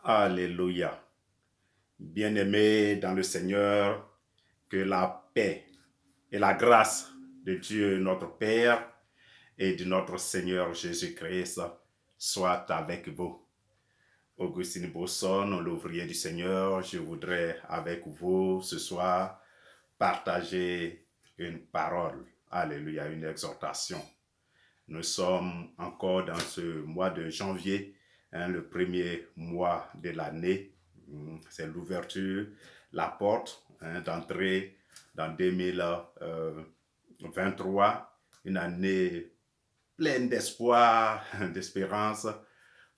Alléluia. Bien-aimés dans le Seigneur, que la paix et la grâce de Dieu notre Père et de notre Seigneur Jésus-Christ soient avec vous. Augustine Bosson, l'ouvrier du Seigneur, je voudrais avec vous ce soir partager une parole. Alléluia, une exhortation. Nous sommes encore dans ce mois de janvier, le premier mois de l'année. C'est l'ouverture, la porte d'entrée dans 2023, une année pleine d'espoir, d'espérance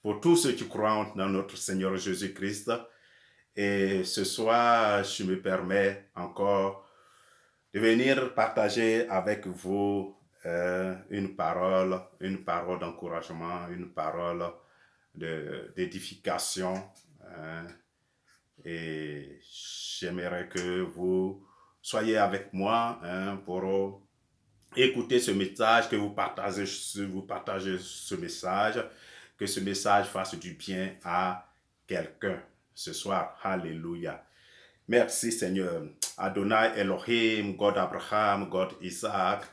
pour tous ceux qui croient dans notre Seigneur Jésus-Christ. Et ce soir, je me permets encore de venir partager avec vous une parole d'encouragement, une parole d'édification. Et j'aimerais que vous soyez avec moi pour écouter ce message, que vous partagez ce message, que ce message fasse du bien à quelqu'un ce soir. Alléluia. Merci Seigneur. Adonai Elohim, God Abraham, God Isaac,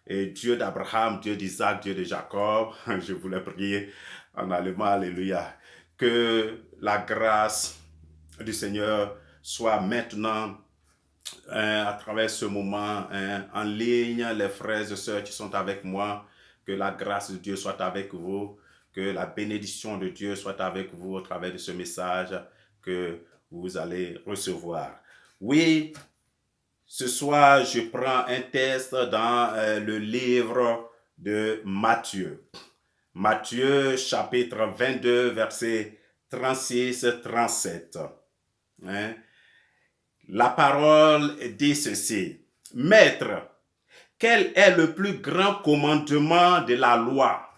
et Dieu d'Abraham, Dieu d'Isaac, Dieu de Jacob. Je voulais prier en allemand, alléluia. Que la grâce du Seigneur soit maintenant à travers ce moment en ligne, les frères et sœurs qui sont avec moi, que la grâce de Dieu soit avec vous, que la bénédiction de Dieu soit avec vous au travers de ce message que vous allez recevoir. Oui, ce soir, je prends un texte dans le livre de Matthieu. Matthieu, chapitre 22, versets 36-37. La parole dit ceci. Maître, quel est le plus grand commandement de la loi?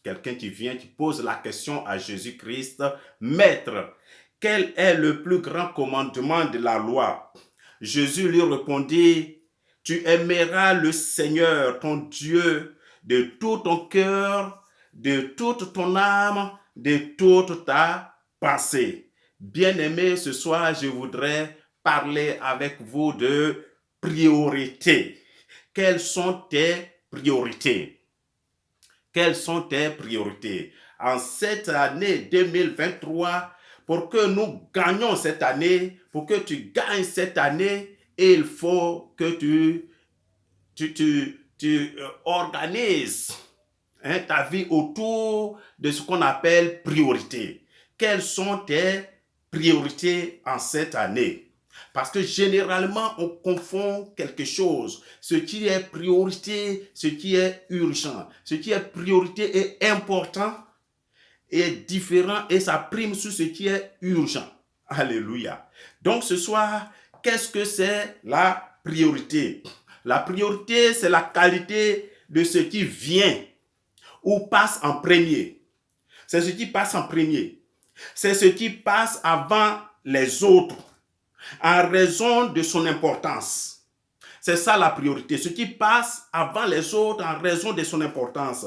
Quelqu'un qui vient, qui pose la question à Jésus-Christ. Maître, quel est le plus grand commandement de la loi? Jésus lui répondit, tu aimeras le Seigneur, ton Dieu, de tout ton cœur, de toute ton âme, de toute ta pensée. Bien-aimé, ce soir, je voudrais parler avec vous de priorités. Quelles sont tes priorités? Quelles sont tes priorités? En cette année 2023, pour que nous gagnions cette année, pour que tu gagnes cette année, il faut que tu organises ta vie autour de ce qu'on appelle priorité. Quelles sont tes priorités en cette année? Parce que généralement, on confond quelque chose. Ce qui est priorité, ce qui est urgent. Ce qui est priorité est important, est différent et ça prime sur ce qui est urgent. Alléluia. Donc ce soir, qu'est-ce que c'est la priorité? La priorité, c'est la qualité de ce qui vient ou passe en premier. C'est ce qui passe en premier. C'est ce qui passe avant les autres en raison de son importance. C'est ça la priorité. Ce qui passe avant les autres en raison de son importance.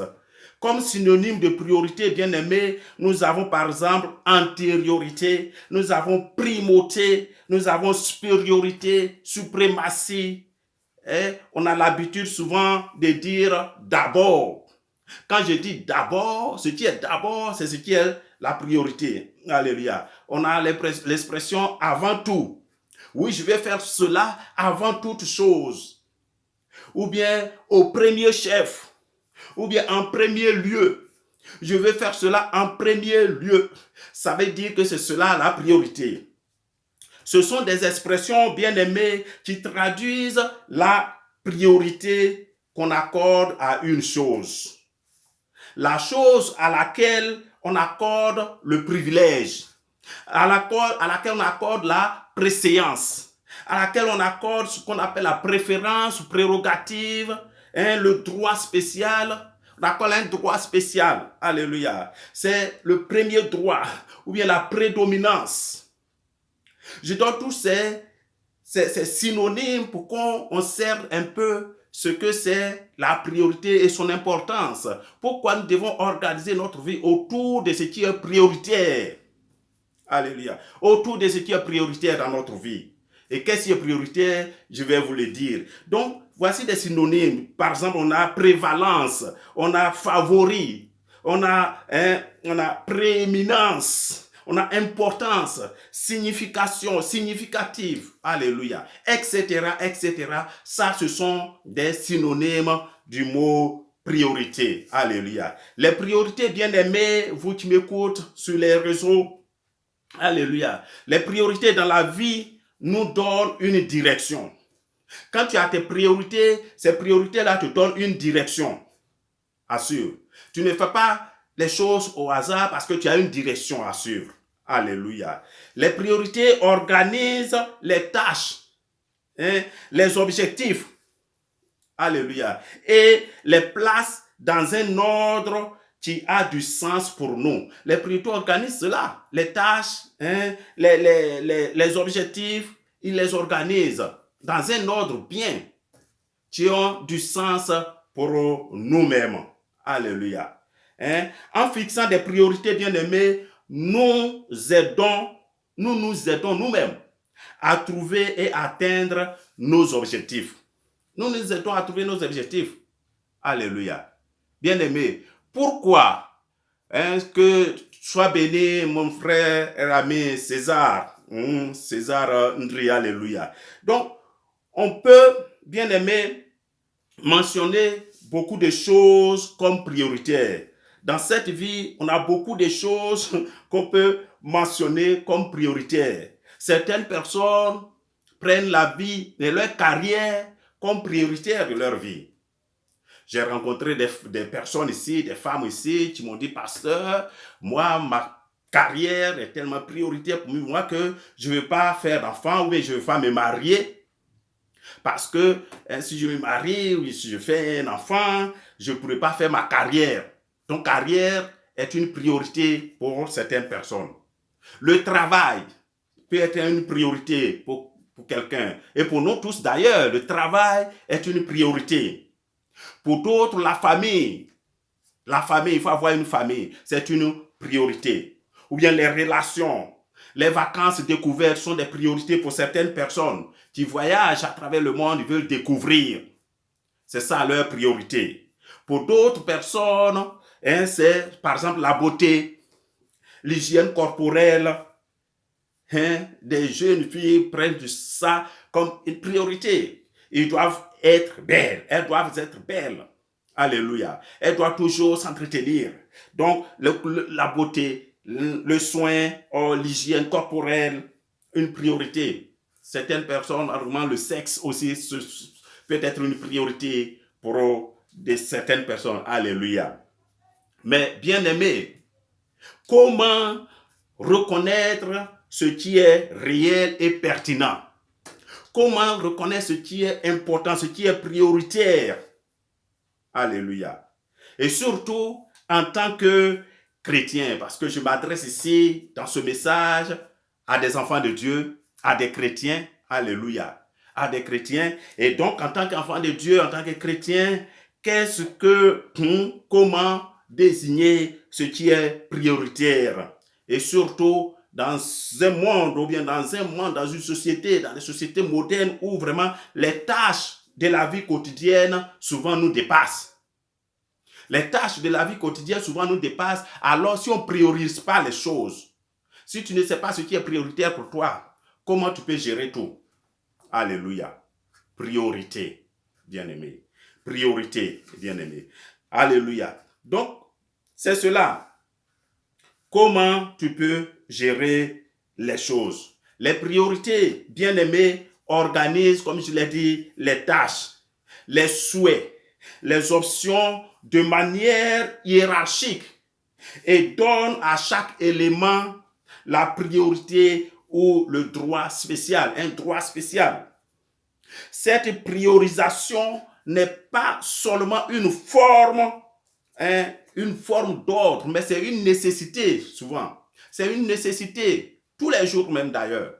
Comme synonyme de priorité, bien aimé, nous avons par exemple antériorité, nous avons primauté, nous avons supériorité, suprématie. Et on a l'habitude souvent de dire d'abord. Quand je dis d'abord, ce qui est d'abord, c'est ce qui est la priorité. Alléluia. On a l'expression avant tout. Oui, je vais faire cela avant toute chose. Ou bien au premier chef. Ou bien en premier lieu. Je vais faire cela en premier lieu. Ça veut dire que c'est cela la priorité. Ce sont des expressions bien aimées qui traduisent la priorité qu'on accorde à une chose. La chose à laquelle on accorde le privilège, à laquelle on accorde la préséance, à laquelle on accorde ce qu'on appelle la préférence ou prérogative, le droit spécial. On accorde un droit spécial. Alléluia. C'est le premier droit ou bien la prédominance. Je donne tous ces synonymes pour qu'on serve un peu ce que c'est la priorité et son importance. Pourquoi nous devons organiser notre vie autour de ce qui est prioritaire. Alléluia. Autour de ce qui est prioritaire dans notre vie. Et qu'est-ce qui est prioritaire? Je vais vous le dire. Donc, voici des synonymes. Par exemple, on a prévalence, on a favori, on a prééminence, on a importance, signification, significative. Alléluia. Etc., etc. Ça, ce sont des synonymes du mot priorité. Alléluia. Les priorités, bien aimés, vous qui m'écoutez sur les réseaux, alléluia. Les priorités dans la vie nous donnent une direction. Quand tu as tes priorités, ces priorités-là te donnent une direction. Assure. Tu ne fais pas les choses au hasard parce que tu as une direction à suivre. Alléluia. Les priorités organisent les tâches, les objectifs. Alléluia. Et les placent dans un ordre qui a du sens pour nous. Les priorités organisent cela. Les tâches, les objectifs, ils les organisent dans un ordre bien qui ont du sens pour nous-mêmes. Alléluia. En fixant des priorités bien-aimées, nous nous aidons nous-mêmes à trouver et atteindre nos objectifs. Nous nous aidons à trouver nos objectifs. Alléluia. Bien-aimé, pourquoi que sois béni, mon frère et ami César, César Ndri, alléluia. Donc, on peut, bien-aimé, mentionner beaucoup de choses comme prioritaires. Dans cette vie, on a beaucoup de choses qu'on peut mentionner comme prioritaires. Certaines personnes prennent la vie et leur carrière comme prioritaire de leur vie. J'ai rencontré des personnes ici, des femmes ici, qui m'ont dit, pasteur, moi, ma carrière est tellement prioritaire pour moi que je ne veux pas faire d'enfant ou bien je ne veux pas me marier. Parce que si je me marie ou si je fais un enfant, je ne pourrai pas faire ma carrière. Donc, carrière est une priorité pour certaines personnes. Le travail peut être une priorité pour quelqu'un. Et pour nous tous d'ailleurs, le travail est une priorité. Pour d'autres, la famille, il faut avoir une famille, c'est une priorité. Ou bien les relations, les vacances découvertes sont des priorités pour certaines personnes qui voyagent à travers le monde, ils veulent découvrir. C'est ça leur priorité. Pour d'autres personnes, c'est par exemple la beauté, l'hygiène corporelle. Des jeunes filles prennent ça comme une priorité. Ils doivent être belles. Elles doivent être belles. Alléluia. Elles doivent toujours s'entretenir. Donc, la beauté, le soin, l'hygiène corporelle, une priorité. Certaines personnes, argument, le sexe aussi peut être une priorité pour certaines personnes. Alléluia. Mais bien aimé, comment reconnaître ce qui est réel et pertinent? Comment reconnaître ce qui est important, ce qui est prioritaire? Alléluia. Et surtout, en tant que chrétien, parce que je m'adresse ici, dans ce message, à des enfants de Dieu, à des chrétiens, alléluia, à des chrétiens. Et donc, en tant qu'enfant de Dieu, en tant que chrétien, comment désigner ce qui est prioritaire? Et surtout, dans un monde, ou bien dans une société, dans les sociétés modernes où vraiment les tâches de la vie quotidienne souvent nous dépassent. Les tâches de la vie quotidienne souvent nous dépassent. Alors, si on ne priorise pas les choses, si tu ne sais pas ce qui est prioritaire pour toi, comment tu peux gérer tout? Alléluia. Priorité, bien-aimé. Priorité, bien-aimé. Alléluia. Donc, c'est cela. Comment tu peux gérer les choses? Les priorités, bien-aimés, organisent, comme je l'ai dit, les tâches, les souhaits, les options de manière hiérarchique et donnent à chaque élément la priorité ou le droit spécial, un droit spécial. Cette priorisation n'est pas seulement une forme d'ordre, mais c'est une nécessité souvent. C'est une nécessité, tous les jours même d'ailleurs.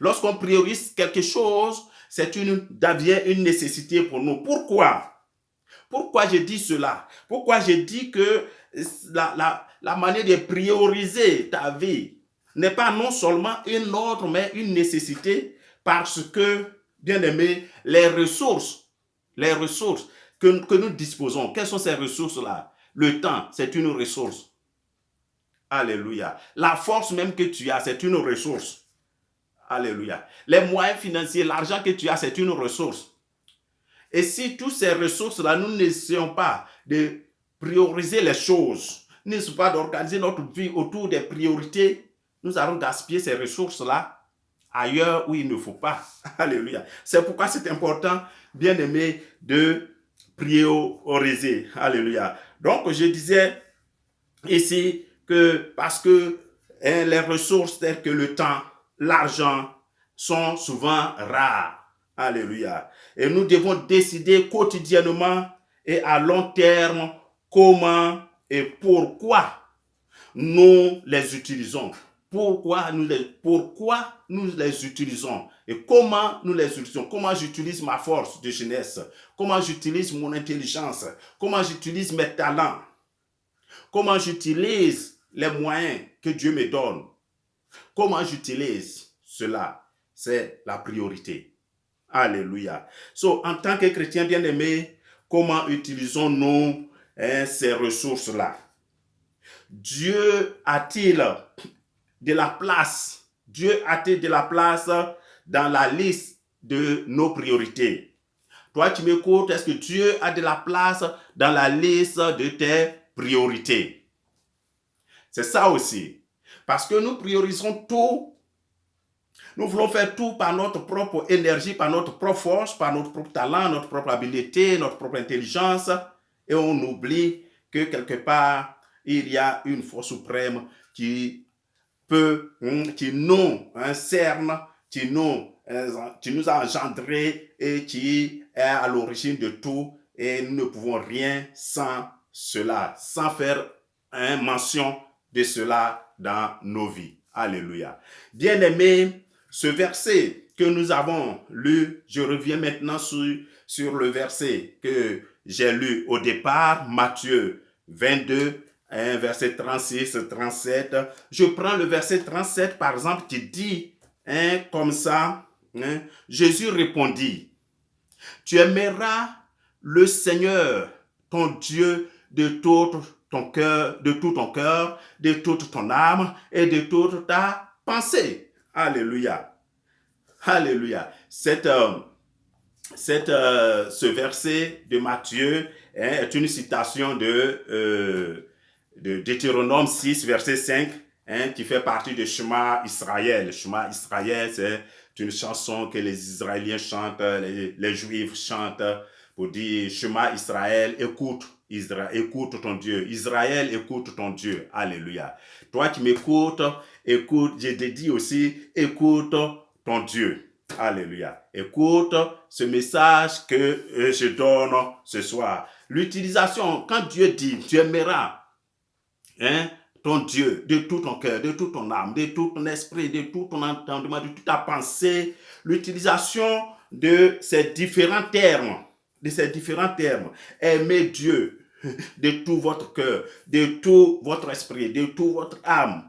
Lorsqu'on priorise quelque chose, devient une nécessité pour nous. Pourquoi? Pourquoi je dis cela? Pourquoi je dis que la manière de prioriser ta vie, n'est pas non seulement un ordre, mais une nécessité parce que, bien aimé, les ressources que nous disposons, quelles sont ces ressources-là? Le temps, c'est une ressource. Alléluia. La force même que tu as, c'est une ressource. Alléluia. Les moyens financiers, l'argent que tu as, c'est une ressource. Et si toutes ces ressources-là, nous n'essayons pas de prioriser les choses, n'essayons pas d'organiser notre vie autour des priorités, nous allons gaspiller ces ressources-là ailleurs où il ne faut pas. Alléluia. C'est pourquoi c'est important, bien aimé, de prioriser. Alléluia. Donc, je disais ici que parce que les ressources telles que le temps, l'argent sont souvent rares. Alléluia. Et nous devons décider quotidiennement et à long terme comment et pourquoi nous les utilisons. Pourquoi nous les utilisons et comment nous les utilisons. Comment j'utilise ma force de jeunesse. Comment j'utilise mon intelligence. Comment j'utilise mes talents. Comment j'utilise les moyens que Dieu me donne. Comment j'utilise cela. C'est la priorité. Alléluia. So, en tant que chrétien bien-aimé, comment utilisons-nous ces ressources-là? Dieu a-t-il de la place? Dieu a-t-il de la place dans la liste de nos priorités? Toi, tu m'écoutes, est-ce que Dieu a de la place dans la liste de tes priorités? C'est ça aussi. Parce que nous priorisons tout. Nous voulons faire tout par notre propre énergie, par notre propre force, par notre propre talent, notre propre habileté, notre propre intelligence. Et on oublie que quelque part, il y a une force suprême qui nous cerne, qui nous a engendrés et qui est à l'origine de tout. Et nous ne pouvons rien sans cela, sans faire mention de cela dans nos vies. Alléluia. Bien-aimés, ce verset que nous avons lu, je reviens maintenant sur le verset que j'ai lu au départ, Matthieu 22, verset 36, 37. Je prends le verset 37 par exemple qui dit comme ça, Jésus répondit, tu aimeras le Seigneur, ton Dieu, de tout ton cœur, de toute ton âme et de toute ta pensée. Alléluia. Alléluia. Ce verset de Matthieu est une citation de Deutéronome 6, verset 5, qui fait partie de Shema Israël. Shema Israël, c'est une chanson que les Israéliens chantent, les Juifs chantent pour dire Shema Israël, écoute ton Dieu. Israël, écoute ton Dieu. Alléluia. Toi qui m'écoutes, écoute, je te dis aussi, écoute ton Dieu. Alléluia. Écoute ce message que je donne ce soir. L'utilisation, quand Dieu dit, tu aimeras ton Dieu de tout ton cœur, de toute ton âme, de tout ton esprit, de tout ton entendement, de toute ta pensée, l'utilisation de ces différents termes, aimer Dieu de tout votre cœur, de tout votre esprit, de toute votre âme.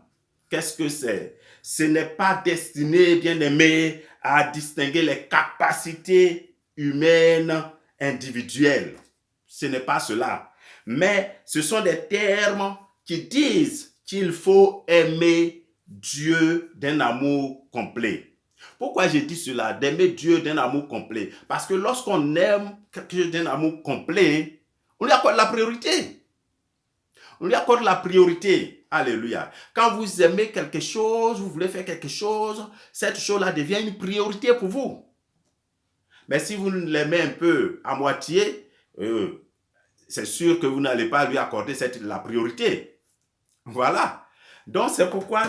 Qu'est-ce que c'est? Ce n'est pas destiné, bien aimé, à distinguer les capacités humaines individuelles. Ce n'est pas cela. Mais ce sont des termes qui disent qu'il faut aimer Dieu d'un amour complet. Pourquoi je dis cela? D'aimer Dieu d'un amour complet. Parce que lorsqu'on aime quelque chose d'un amour complet, on lui accorde la priorité. On lui accorde la priorité. Alléluia. Quand vous aimez quelque chose, vous voulez faire quelque chose, cette chose-là devient une priorité pour vous. Mais si vous l'aimez un peu à moitié, c'est sûr que vous n'allez pas lui accorder la priorité. Voilà. Donc c'est pourquoi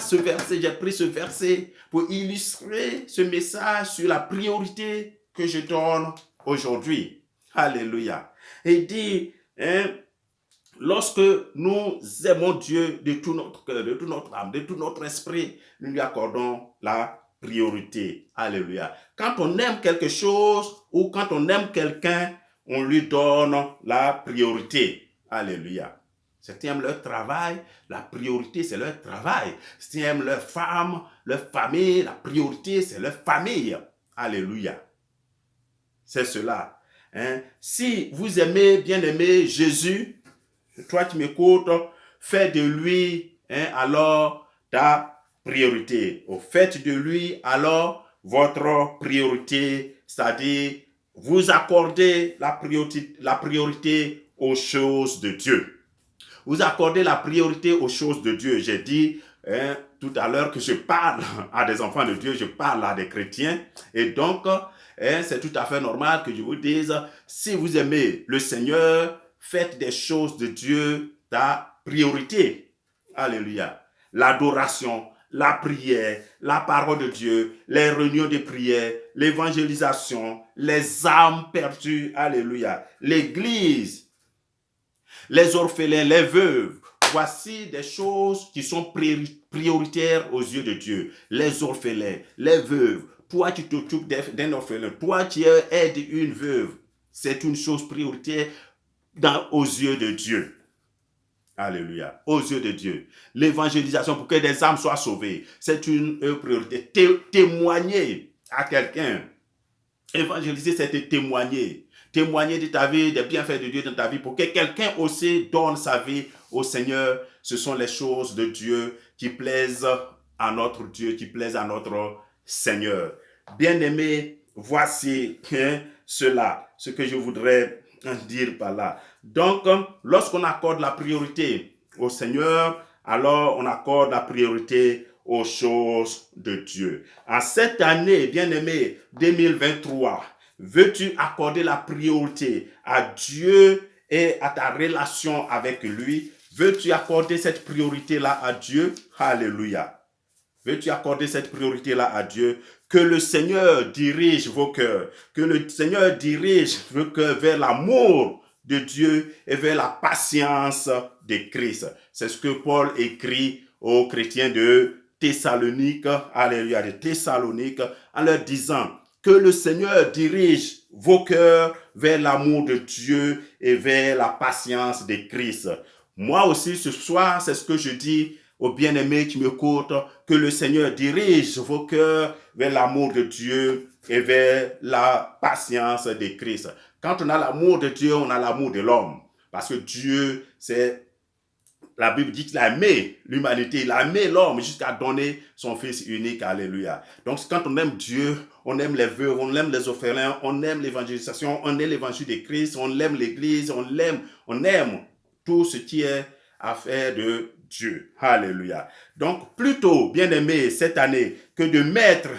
j'ai pris ce verset pour illustrer ce message sur la priorité que je donne aujourd'hui. Alléluia. Et il dit, lorsque nous aimons Dieu de tout notre cœur, de toute notre âme, de tout notre esprit, nous lui accordons la priorité. Alléluia. Quand on aime quelque chose ou quand on aime quelqu'un, on lui donne la priorité. Alléluia. Certains aiment leur travail, la priorité c'est leur travail. Certains aiment leur femme, leur famille, la priorité c'est leur famille. Alléluia. C'est cela. Hein? Si vous aimez, bien aimé Jésus, toi qui m'écoutes, fais de lui alors ta priorité. Faites de lui alors votre priorité, c'est-à-dire vous accordez la priorité aux choses de Dieu. Vous accordez la priorité aux choses de Dieu. J'ai dit tout à l'heure que je parle à des enfants de Dieu, je parle à des chrétiens. Et donc, c'est tout à fait normal que je vous dise, si vous aimez le Seigneur, faites des choses de Dieu ta priorité. Alléluia. L'adoration, la prière, la parole de Dieu, les réunions de prière, l'évangélisation, les âmes perdues. Alléluia. L'église, les orphelins, les veuves. Voici des choses qui sont prioritaires aux yeux de Dieu. Les orphelins, les veuves. Toi qui t'occupes d'un orphelin, toi qui aides une veuve, c'est une chose prioritaire aux yeux de Dieu. Alléluia. Aux yeux de Dieu. L'évangélisation pour que des âmes soient sauvées, c'est une priorité. Témoigner à quelqu'un. Évangéliser, c'est te témoigner. Témoigner de ta vie, des bienfaits de Dieu dans ta vie, pour que quelqu'un aussi donne sa vie au Seigneur. Ce sont les choses de Dieu qui plaisent à notre Dieu, qui plaisent à notre Seigneur. Bien-aimés, voici cela, ce que je voudrais dire par là. Donc, lorsqu'on accorde la priorité au Seigneur, alors on accorde la priorité aux choses de Dieu. En cette année, bien-aimé, 2023, veux-tu accorder la priorité à Dieu et à ta relation avec lui? Veux-tu accorder cette priorité-là à Dieu? Alléluia. Veux-tu accorder cette priorité-là à Dieu? Que le Seigneur dirige vos cœurs. Que le Seigneur dirige vos cœurs vers l'amour de Dieu et vers la patience de Christ. C'est ce que Paul écrit aux chrétiens de Thessalonique, alléluia, de Thessalonique, en leur disant que le Seigneur dirige vos cœurs vers l'amour de Dieu et vers la patience de Christ. Moi aussi, ce soir, c'est ce que je dis aux bien-aimés qui m'écoutent, que le Seigneur dirige vos cœurs vers l'amour de Dieu et vers la patience de Christ. Quand on a l'amour de Dieu, on a l'amour de l'homme. Parce que Dieu, la Bible dit qu'il a aimé l'humanité, il a aimé l'homme jusqu'à donner son Fils unique. Alléluia. Donc quand on aime Dieu, on aime les veuves, on aime les orphelins, on aime l'évangélisation, on aime l'évangile de Christ, on aime l'église, on aime tout ce qui est affaire de Dieu. Alléluia. Donc, plutôt, bien-aimé, cette année, que de mettre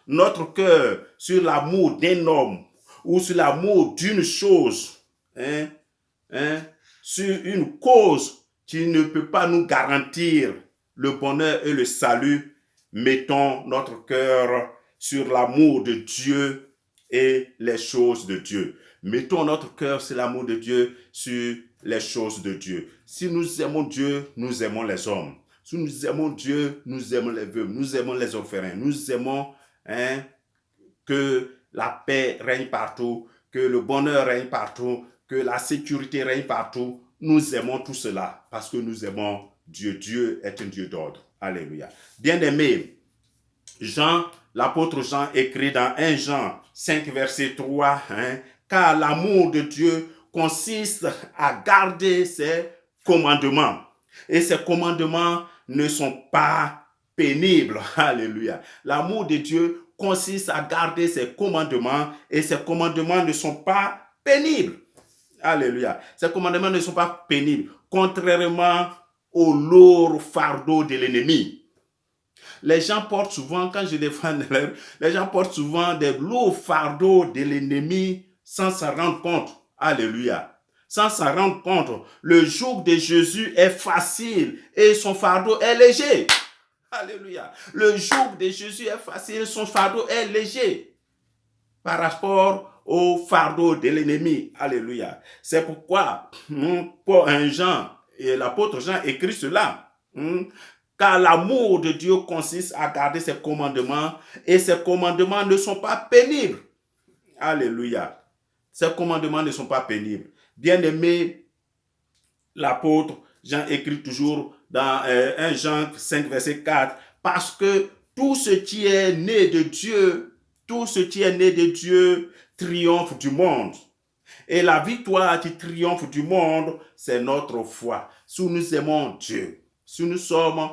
notre cœur sur l'amour d'un homme ou sur l'amour d'une chose, sur une cause qui ne peut pas nous garantir le bonheur et le salut, mettons notre cœur sur l'amour de Dieu et les choses de Dieu. Mettons notre cœur sur l'amour de Dieu, sur les choses de Dieu. Si nous aimons Dieu, nous aimons les hommes. Si nous aimons Dieu, nous aimons les veuves, nous aimons les orphelins, nous aimons que la paix règne partout, que le bonheur règne partout, que la sécurité règne partout. Nous aimons tout cela parce que nous aimons Dieu. Dieu est un Dieu d'ordre. Alléluia. Bien-aimé, l'apôtre Jean écrit dans 1 Jean 5, verset 3, car l'amour de Dieu consiste à garder ses commandements. Et ces commandements ne sont pas pénibles. Alléluia. L'amour de Dieu consiste à garder ses commandements et ces commandements ne sont pas pénibles. Alléluia. Ces commandements ne sont pas pénibles, contrairement au lourd fardeau de l'ennemi. Les gens portent souvent, quand je défends les gens portent souvent des lourds fardeaux de l'ennemi sans s'en rendre compte. Alléluia. Sans s'en rendre compte, le joug de Jésus est facile et son fardeau est léger. Alléluia. Le joug de Jésus est facile, son fardeau est léger par rapport au fardeau de l'ennemi. Alléluia. C'est pourquoi l'apôtre Jean écrit cela. Car l'amour de Dieu consiste à garder ses commandements et ses commandements ne sont pas pénibles. Alléluia. Ces commandements ne sont pas pénibles. Bien-aimés, l'apôtre Jean écrit toujours dans 1 Jean 5, verset 4, parce que tout ce qui est né de Dieu, tout ce qui est né de Dieu triomphe du monde. Et la victoire qui triomphe du monde, c'est notre foi. Si nous aimons Dieu, si nous sommes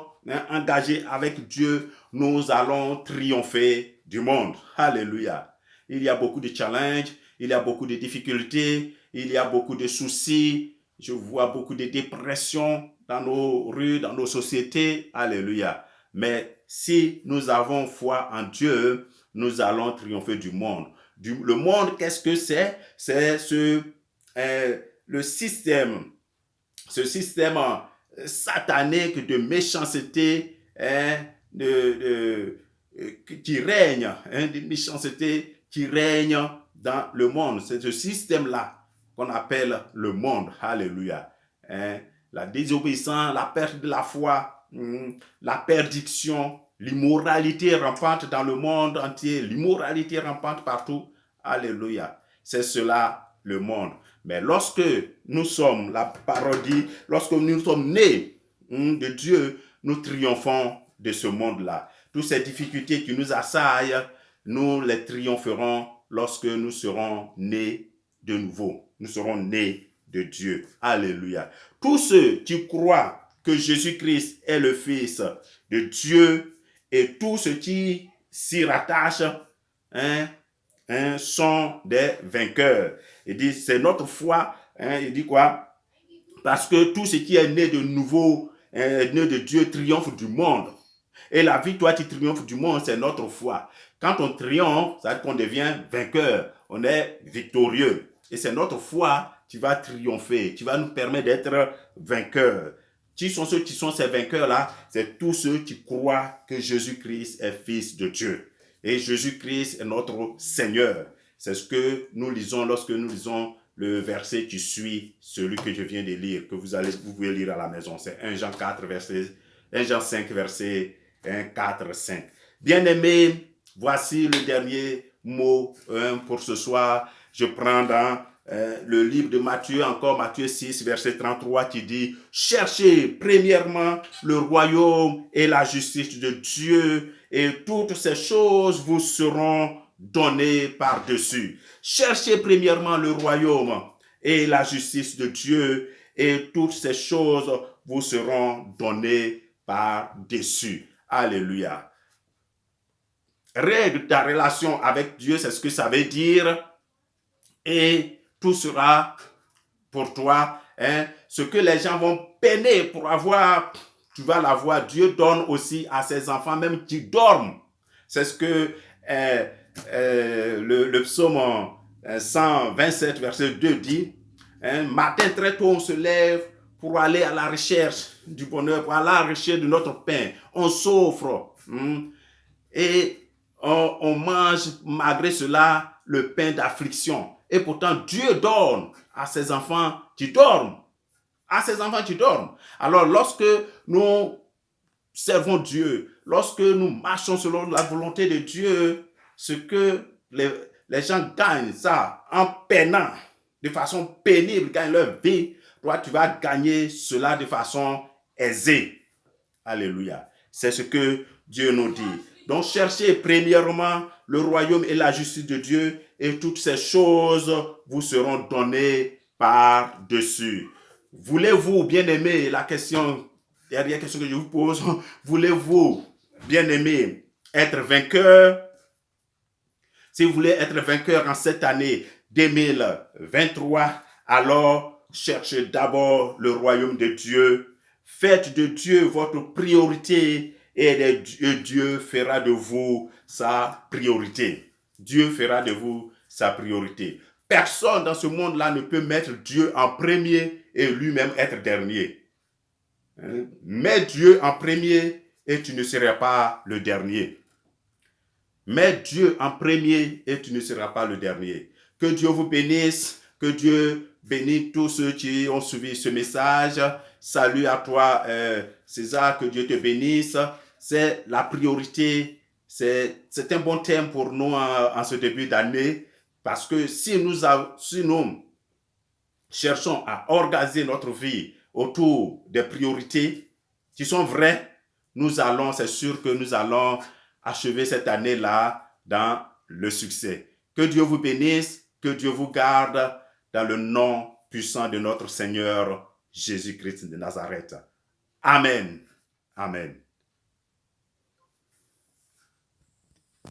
engagés avec Dieu, nous allons triompher du monde. Alléluia. Il y a beaucoup de challenges, il y a beaucoup de difficultés, il y a beaucoup de soucis. Je vois beaucoup de dépression dans nos rues, dans nos sociétés. Alléluia. Mais si nous avons foi en Dieu, nous allons triompher du monde. Le monde, qu'est-ce que c'est? C'est le système, ce système satanique de méchanceté qui règne, de méchanceté qui règne dans le monde. C'est ce système-là qu'on appelle le monde. Alléluia. La désobéissance, la perte de la foi, la perdition, l'immoralité rampante dans le monde entier, l'immoralité rampante partout. Alléluia. C'est cela le monde. Mais lorsque nous sommes, la parole dit, lorsque nous sommes nés de Dieu, nous triomphons de ce monde-là. Toutes ces difficultés qui nous assaillent, nous les triompherons lorsque nous serons nés de nouveau. Nous serons nés de Dieu. Alléluia. Tous ceux qui croient que Jésus-Christ est le Fils de Dieu et tous ceux qui s'y rattachent, sont des vainqueurs. Il dit, c'est notre foi. Il dit quoi? Parce que tout ce qui est né de nouveau, né de Dieu, triomphe du monde. Et la victoire qui triomphe du monde, c'est notre foi. Quand on triomphe, ça veut dire qu'on devient vainqueur. On est victorieux. Et c'est notre foi qui va triompher, qui va nous permettre d'être vainqueurs. Qui sont ceux qui sont ces vainqueurs-là? C'est tous ceux qui croient que Jésus-Christ est Fils de Dieu. Et Jésus-Christ est notre Seigneur. C'est ce que nous lisons lorsque nous lisons le verset qui suit celui que je viens de lire, que vous pouvez lire à la maison. C'est 1 Jean 5, verset 4, 5. Bien-aimés, voici le dernier mot pour ce soir. Je prends dans le livre de Matthieu, encore Matthieu 6, verset 33, qui dit « Cherchez premièrement le royaume et la justice de Dieu, et toutes ces choses vous seront données par-dessus. » Cherchez premièrement le royaume et la justice de Dieu, et toutes ces choses vous seront données par-dessus. Alléluia. Règle ta relation avec Dieu, c'est ce que ça veut dire, et tout sera pour toi. Ce que les gens vont peiner pour avoir, tu vas l'avoir. Dieu donne aussi à ses enfants, même qui dorment. C'est ce que le psaume 127, verset 2 dit. Matin très tôt, on se lève pour aller à la recherche du bonheur, pour aller à la recherche de notre pain. On s'offre et on mange malgré cela le pain d'affliction. Et pourtant, Dieu donne à ses enfants qui dorment. À ses enfants qui dorment. Alors, lorsque nous servons Dieu, lorsque nous marchons selon la volonté de Dieu, ce que les gens gagnent, ça, en peinant, de façon pénible, gagnent leur vie, toi, tu vas gagner cela de façon aisée. Alléluia. C'est ce que Dieu nous dit. Donc, cherchez premièrement le royaume et la justice de Dieu, et toutes ces choses vous seront données par-dessus. Voulez-vous, bien-aimés, dernière question que je vous pose, voulez-vous, bien-aimés, être vainqueur? Si vous voulez être vainqueur en cette année 2023, alors cherchez d'abord le royaume de Dieu. Faites de Dieu votre priorité et Dieu fera de vous sa priorité. Dieu fera de vous sa priorité. Personne dans ce monde-là ne peut mettre Dieu en premier et lui-même être dernier. Mets Dieu en premier et tu ne seras pas le dernier. Mets Dieu en premier et tu ne seras pas le dernier. Que Dieu vous bénisse, que Dieu bénisse tous ceux qui ont suivi ce message. Salut à toi, César, que Dieu te bénisse. C'est la priorité, c'est un bon thème pour nous en ce début d'année, parce que si nous cherchons à organiser notre vie autour des priorités qui sont vraies, c'est sûr que nous allons achever cette année-là dans le succès. Que Dieu vous bénisse, que Dieu vous garde dans le nom puissant de notre Seigneur Jésus-Christ de Nazareth. Amen. Amen.